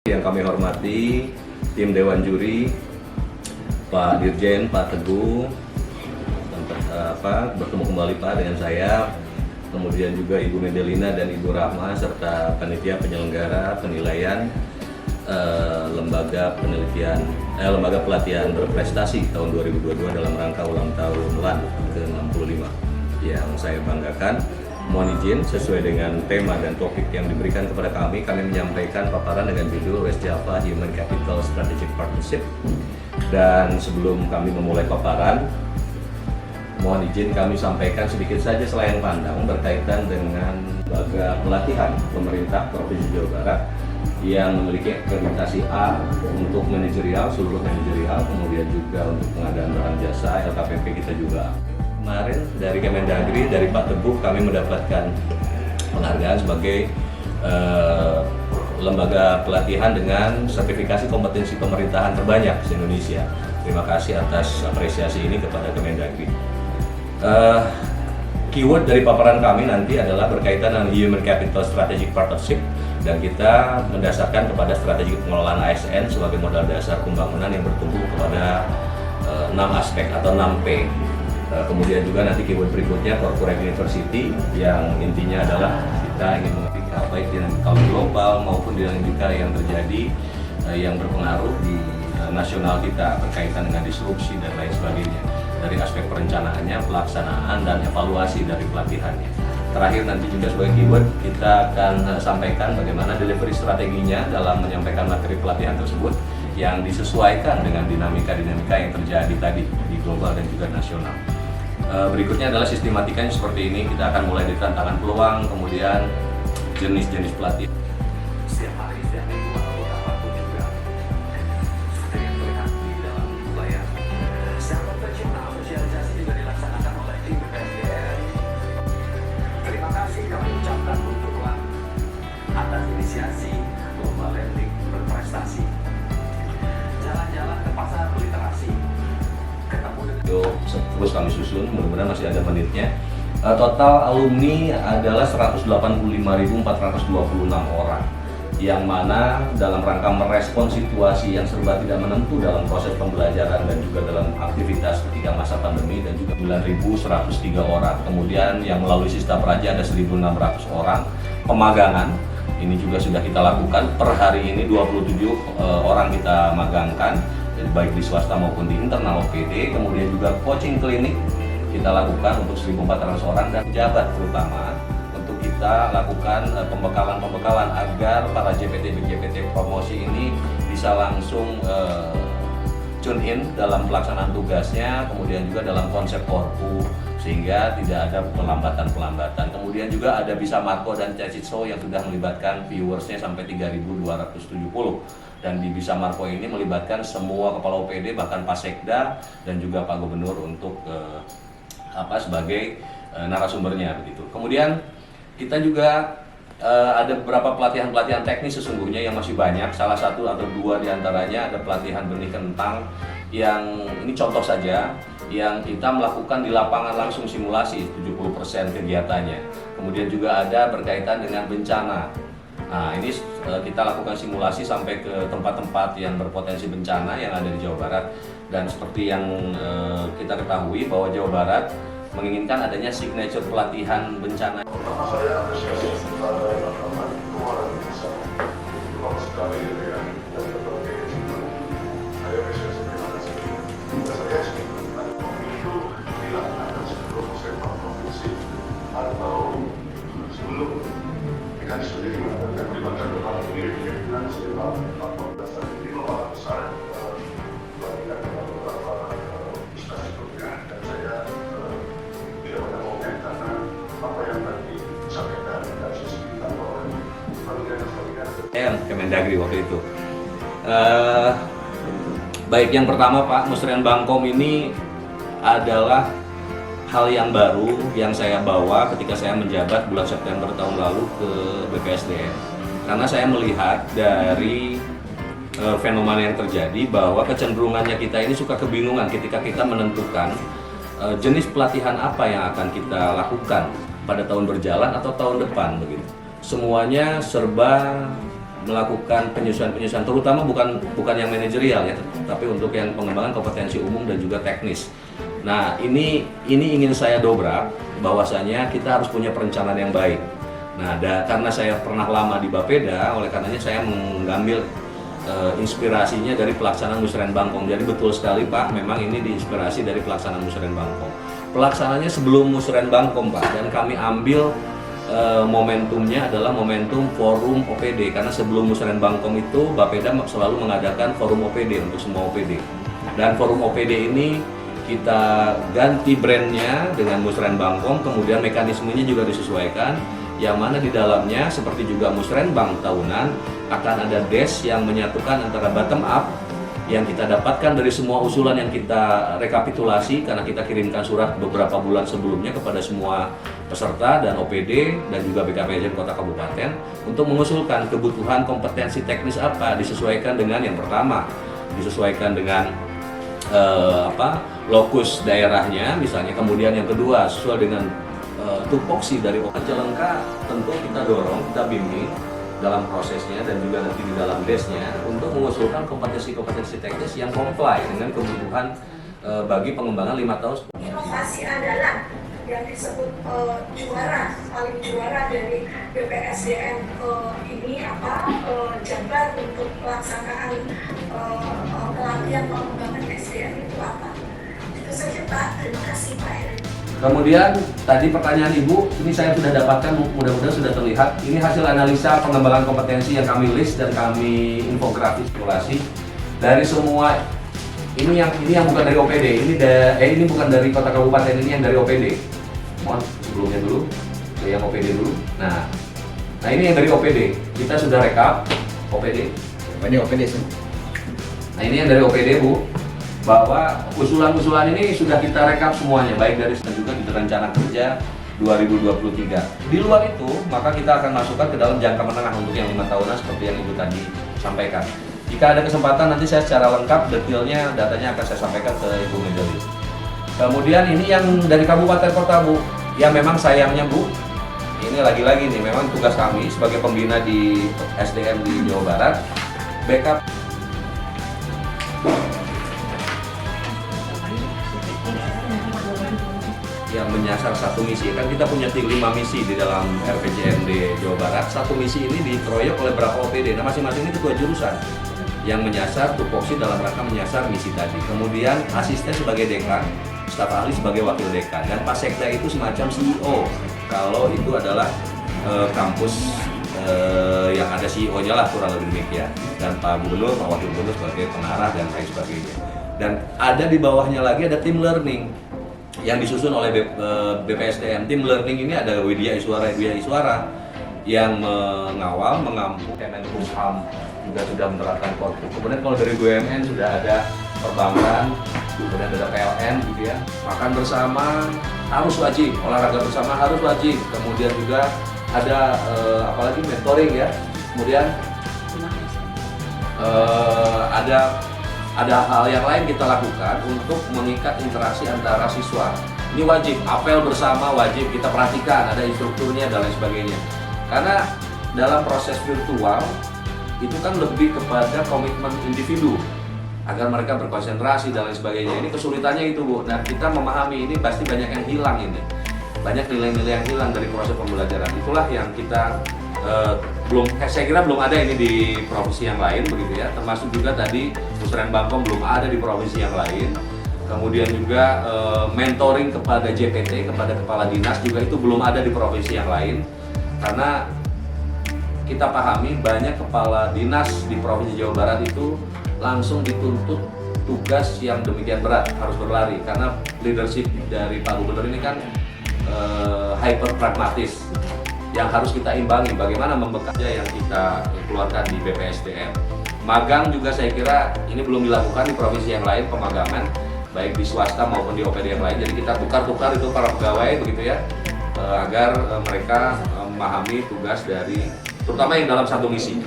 Yang kami hormati tim Dewan Juri, Pak Dirjen, Pak Teguh, bertemu kembali Pak dengan saya, kemudian juga Ibu Medelina dan Ibu Rahma serta panitia penyelenggara penilaian lembaga pelatihan berprestasi tahun 2022 dalam rangka ulang tahun LAN ke-65 yang saya banggakan. Mohon izin, sesuai dengan tema dan topik yang diberikan kepada kami menyampaikan paparan dengan judul West Java Human Capital Strategic Partnership. Dan sebelum kami memulai paparan, mohon izin kami sampaikan sedikit saja selayang pandang berkaitan dengan lembaga pelatihan pemerintah Provinsi Jawa Barat yang memiliki akreditasi A untuk manajerial, seluruh manajerial, kemudian juga untuk pengadaan barang jasa, LKPP kita juga. Kemarin dari Kemendagri, dari Pak Teguh, kami mendapatkan penghargaan sebagai lembaga pelatihan dengan sertifikasi kompetensi pemerintahan terbanyak se-Indonesia. Terima kasih atas apresiasi ini kepada Kemendagri. Keyword dari paparan kami nanti adalah berkaitan dengan Human Capital Strategic Partnership, dan kita mendasarkan kepada strategi pengelolaan ASN sebagai modal dasar pembangunan yang bertumbuh kepada 6 aspek atau 6P. Kemudian juga nanti keyword berikutnya Corporate University, yang intinya adalah kita ingin mengerti baik dinamika global maupun dinamika yang terjadi yang berpengaruh di nasional kita berkaitan dengan disrupsi dan lain sebagainya, dari aspek perencanaannya, pelaksanaan, dan evaluasi dari pelatihannya. Terakhir nanti juga sebagai keyword kita akan sampaikan bagaimana delivery strateginya dalam menyampaikan materi pelatihan tersebut yang disesuaikan dengan dinamika-dinamika yang terjadi tadi di global dan juga nasional. Berikutnya adalah sistematikanya seperti ini. Kita akan mulai dari tantangan peluang, kemudian jenis-jenis pelatihan. Setiap hari, setiap minggu, atau apapun juga seperti yang terlihat di dalam layar. Sahabat tercinta, sosialisasi juga dilaksanakan oleh tim BPSDM. Terima kasih kami ucapkan untuk LAN atas inisiasi Global Lending berprestasi. Jalan-jalan ke pasar literasi, ketemu dengan terus kami susun, mudah-mudahan masih ada menitnya. Total alumni adalah 185.426 orang, yang mana dalam rangka merespon situasi yang serba tidak menentu dalam proses pembelajaran dan juga dalam aktivitas ketika masa pandemi, dan juga 9.103 orang. Kemudian yang melalui Sista Praja ada 1.600 orang. Pemagangan ini juga sudah kita lakukan. Per hari ini 27 orang kita magangkan, baik di swasta maupun di internal OPD. Kemudian juga coaching klinik kita lakukan untuk 1.400 orang, dan pejabat terutama untuk kita lakukan pembekalan agar para JPT promosi ini bisa langsung tune in dalam pelaksanaan tugasnya, kemudian juga dalam konsep korpu, sehingga tidak ada pelambatan. Kemudian juga ada Bisa Marco dan Cecit Show yang sudah melibatkan viewersnya sampai 3.270, dan di Bisa Marco ini melibatkan semua kepala OPD, bahkan Pak Sekda dan juga Pak Gubernur untuk sebagai narasumbernya begitu. Kemudian kita juga ada beberapa pelatihan teknis sesungguhnya yang masih banyak. Salah satu atau dua diantaranya ada pelatihan benih kentang, yang ini contoh saja, yang kita melakukan di lapangan langsung simulasi 70% kegiatannya. Kemudian juga ada berkaitan dengan bencana. Nah, ini kita lakukan simulasi sampai ke tempat-tempat yang berpotensi bencana yang ada di Jawa Barat. Dan seperti yang kita ketahui bahwa Jawa Barat menginginkan adanya signature pelatihan bencana. Saya apresiasi kepada teman-teman keuangan desa, terutama sekali dengan dari berbagai sumber. Saya apresiasi, terima kasih. Saya sebenarnya itu dilakukan sebelum sepak provinsi atau sebelum mekanisme ini mengatakan melibatkan kepala sendiri dengan sepak provinsi ini memang besar pelatihan dengan beberapa instansi bergerak, dan saya tidak pada komen karena apa yang tadi disampaikan dari sisi kita bahwa Kemendagri waktu itu. Baik, yang pertama Pak, Musren Bangkom ini adalah hal yang baru yang saya bawa ketika saya menjabat bulan September tahun lalu ke BPSDM. Karena saya melihat dari fenomena yang terjadi bahwa kecenderungannya kita ini suka kebingungan ketika kita menentukan jenis pelatihan apa yang akan kita lakukan pada tahun berjalan atau tahun depan begitu. Semuanya serba melakukan penyusuan-penyusuan, terutama bukan yang manajerial ya, tapi untuk yang pengembangan kompetensi umum dan juga teknis. Nah, ini ingin saya dobrak bahwasanya kita harus punya perencanaan yang baik. Nah, karena saya pernah lama di Bapeda, oleh karenanya saya mengambil inspirasinya dari pelaksanaan Musren Bangkong. Jadi betul sekali Pak, memang ini diinspirasi dari pelaksanaan Musren Bangkong. Pelaksananya sebelum Musren Bangkong Pak, dan kami ambil momentumnya adalah momentum forum OPD, karena sebelum Musren Bangkong itu Bapeda selalu mengadakan forum OPD untuk semua OPD. Dan forum OPD ini kita ganti brandnya dengan Musren Bangkong, kemudian mekanismenya juga disesuaikan, yang mana di dalamnya seperti juga Musrenbang tahunan akan ada desk yang menyatukan antara bottom up yang kita dapatkan dari semua usulan yang kita rekapitulasi, karena kita kirimkan surat beberapa bulan sebelumnya kepada semua peserta dan OPD dan juga BKPSDM Kota Kabupaten untuk mengusulkan kebutuhan kompetensi teknis apa, disesuaikan dengan yang pertama, disesuaikan dengan lokus daerahnya misalnya, kemudian yang kedua sesuai dengan tupoksi dari Jalanka. Tentu kita dorong, kita bimbing dalam prosesnya dan juga nanti di dalam desknya untuk mengusulkan kompetensi-kompetensi teknis yang comply dengan kebutuhan bagi pengembangan 5 tahun. Inovasi andalan yang disebut juara, paling juara dari BPSDM ini Jabar untuk pelaksanaan pelatihan pengembangan SDM itu apa? Itu saja Pak, terima kasih Pak Erik. Kemudian tadi pertanyaan Ibu, ini saya sudah dapatkan, mudah-mudahan sudah terlihat. Ini hasil analisa pengembangan kompetensi yang kami list dan kami infografis simulasi dari semua. Ini yang bukan dari OPD, ini bukan dari kota kabupaten, ini yang dari OPD. Mohon sebelumnya dulu, yang OPD dulu. Nah ini yang dari OPD. Kita sudah rekap OPD. Ini OPD sih. Nah ini yang dari OPD Bu, bahwa usulan-usulan ini sudah kita rekap semuanya, baik dari juga di rencana kerja 2023. Di luar itu, maka kita akan masukkan ke dalam jangka menengah untuk yang 5 tahunan seperti yang Ibu tadi sampaikan. Jika ada kesempatan nanti saya secara lengkap detailnya datanya akan saya sampaikan ke Ibu Medali. Kemudian ini yang dari kabupaten kota Bu, ya memang sayangnya Bu, ini lagi-lagi nih memang tugas kami sebagai pembina di SDM di Jawa Barat, backup yang menyasar satu misi. Kan kita punya 5 misi di dalam RPJMD Jawa Barat. Satu misi ini dikeroyok oleh berapa OPD. Nah masing-masing ini ketua jurusan yang menyasar tupoksi dalam rangka menyasar misi tadi. Kemudian asisten sebagai dekan, staf ahli sebagai wakil dekan, dan Pak Sekda itu semacam CEO kalau itu adalah kampus yang ada CEO-nya lah, kurang lebih demikian. Dan Pak Gubernur, Pak Wakil Gubernur sebagai pengarah dan lain sebagainya. Dan ada di bawahnya lagi ada tim learning yang disusun oleh BPSDM. Tim learning ini ada Widya Iswara yang mengawal, mengampu. Kemenkumham juga sudah menerapkan korpu. Kemudian kalau dari BUMN sudah ada perbankan, kemudian ada PLN gitu ya. Makan bersama harus wajib, olahraga bersama harus wajib. Kemudian juga ada apalagi mentoring ya. Kemudian ada hal yang lain kita lakukan untuk mengikat interaksi antara siswa. Ini wajib, apel bersama wajib kita perhatikan, ada instrukturnya dan lain sebagainya. Karena dalam proses virtual itu kan lebih kepada komitmen individu agar mereka berkonsentrasi dan lain sebagainya. Ini kesulitannya itu Bu. Nah kita memahami ini pasti banyak yang hilang ini, banyak nilai-nilai yang hilang dari proses pembelajaran. Itulah yang kita saya kira belum ada ini di provinsi yang lain begitu ya, termasuk juga tadi Musren Bangkong belum ada di provinsi yang lain. Kemudian juga mentoring kepada JPT, kepada kepala dinas juga itu belum ada di provinsi yang lain, karena kita pahami banyak kepala dinas di provinsi Jawa Barat itu langsung dituntut tugas yang demikian berat, harus berlari karena leadership dari Pak Gubernur ini kan hyper pragmatis. Yang harus kita imbangi bagaimana membekalnya yang kita keluarkan di BPSDM. Magang juga saya kira ini belum dilakukan di provinsi yang lain, pemagangan baik di swasta maupun di OPD yang lain. Jadi kita tukar-tukar itu para pegawai begitu ya, agar mereka memahami tugas dari terutama yang dalam satu misi.